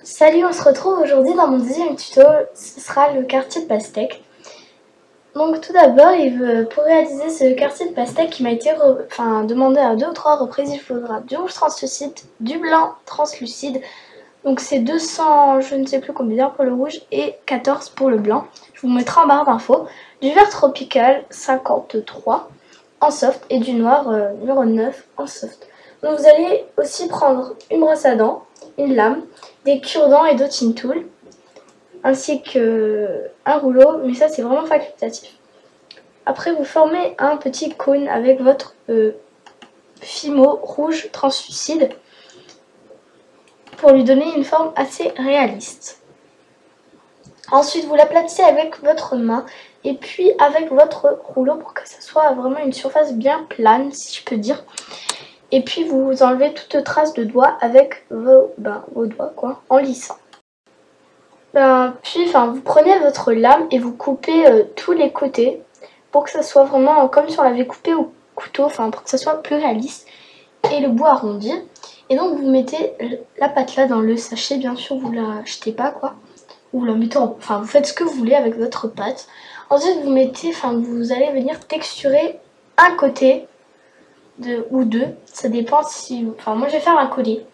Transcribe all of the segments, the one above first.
Salut, on se retrouve aujourd'hui dans mon deuxième tuto, ce sera le quartier de pastèque. Donc tout d'abord, pour réaliser ce quartier de pastèque qui m'a été demandé à 2 ou 3 reprises, il faudra du rouge translucide, du blanc translucide. Donc c'est 200, je ne sais plus combien pour le rouge et 14 pour le blanc. Je vous mettrai en barre d'infos. Du vert tropical 53 en soft et du noir numéro 9 en soft. Donc vous allez aussi prendre une brosse à dents, une lame, des cure-dents et d'autres tools, ainsi qu'un rouleau, mais ça c'est vraiment facultatif. Après vous formez un petit cône avec votre Fimo rouge translucide pour lui donner une forme assez réaliste. Ensuite vous l'aplatissez avec votre main et puis avec votre rouleau pour que ça soit vraiment une surface bien plane, si je peux dire. Et puis vous enlevez toute trace de doigt avec vos doigts quoi, en lissant. Puis vous prenez votre lame et vous coupez tous les côtés pour que ça soit vraiment comme si on l'avait coupé au couteau, pour que ça soit plus réaliste. Et le bout arrondi. Et donc vous mettez la pâte là dans le sachet, bien sûr vous la jetez pas quoi. Vous la mettez vous faites ce que vous voulez avec votre pâte. Ensuite vous mettez, vous allez venir texturer un côté ou deux, ça dépend si, moi je vais faire un collier.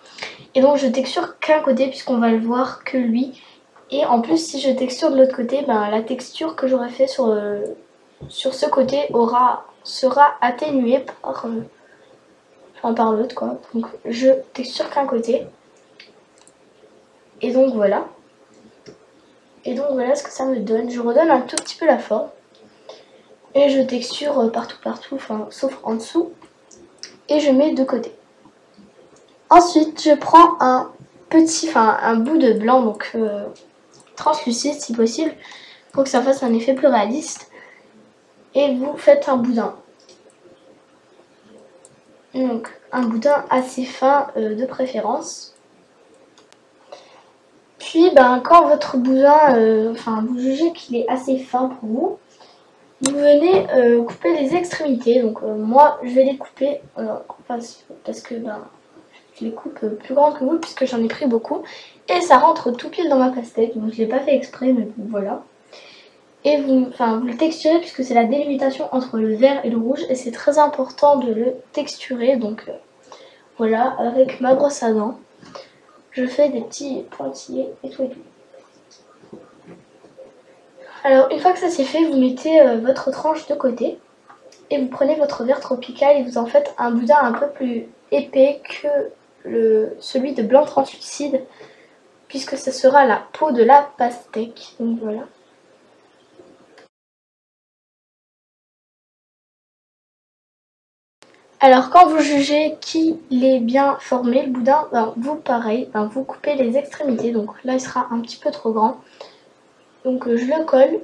Et donc je texture qu'un côté puisqu'on va le voir que lui. Et en plus si je texture de l'autre côté, la texture que j'aurais fait sur ce côté sera atténuée par l'autre quoi. Donc je texture qu'un côté. Et donc voilà. Et donc voilà ce que ça me donne. Je redonne un tout petit peu la forme. Et je texture partout, sauf en dessous. Et je mets de côté. Ensuite je prends un bout de blanc, donc translucide si possible, pour que ça fasse un effet plus réaliste. Et vous faites un boudin. Donc un boudin assez fin de préférence. Puis quand votre boudin, vous jugez qu'il est assez fin pour vous, vous venez couper les extrémités. Donc moi je vais les couper parce que je les coupe plus grandes que vous puisque j'en ai pris beaucoup. Et ça rentre tout pile dans ma pastèque, donc je ne l'ai pas fait exprès, mais voilà. Et vous le texturez puisque c'est la délimitation entre le vert et le rouge et c'est très important de le texturer. Donc voilà, avec ma brosse à dents, je fais des petits pointillés et tout. Alors une fois que ça c'est fait, vous mettez votre tranche de côté et vous prenez votre vert tropical et vous en faites un boudin un peu plus épais que celui de blanc translucide puisque ce sera la peau de la pastèque. Donc voilà. Alors quand vous jugez qu'il est bien formé le boudin, vous pareil, vous coupez les extrémités. Donc là il sera un petit peu trop grand. Donc je le colle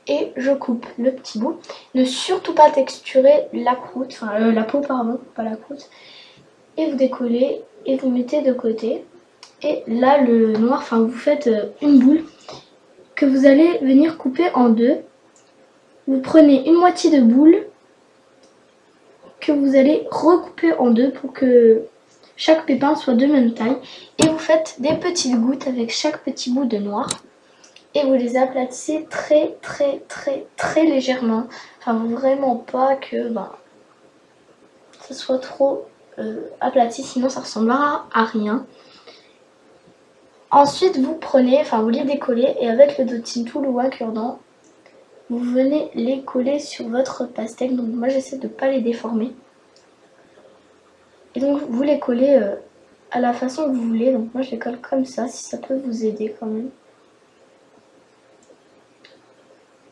et je coupe le petit bout. Ne surtout pas texturer la croûte, la peau pardon, pas la croûte. Et vous décollez et vous mettez de côté. Et là le noir, vous faites une boule que vous allez venir couper en deux. Vous prenez une moitié de boule que vous allez recouper en deux pour que chaque pépin soit de même taille. Et vous faites des petites gouttes avec chaque petit bout de noir. Et vous les aplatissez très légèrement. Vraiment pas que ce soit trop aplati, sinon ça ressemblera à rien. Ensuite vous prenez, vous les décollez et avec le dotting tool ou un cure-dent, vous venez les coller sur votre pastèque. Donc moi j'essaie de ne pas les déformer. Et donc vous les collez à la façon que vous voulez. Donc moi je les colle comme ça, si ça peut vous aider quand même.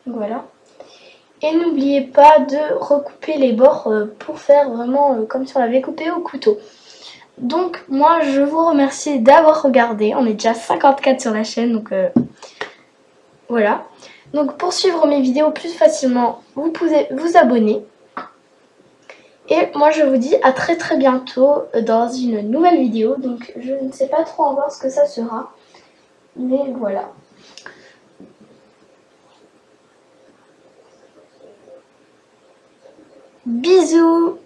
Donc voilà. Et n'oubliez pas de recouper les bords pour faire vraiment comme si on l'avait coupé au couteau. Donc moi je vous remercie d'avoir regardé. On est déjà 54 sur la chaîne, donc voilà. Donc pour suivre mes vidéos plus facilement, vous pouvez vous abonner. Et moi je vous dis à très bientôt dans une nouvelle vidéo. Donc je ne sais pas trop encore ce que ça sera. Mais voilà. Bisous!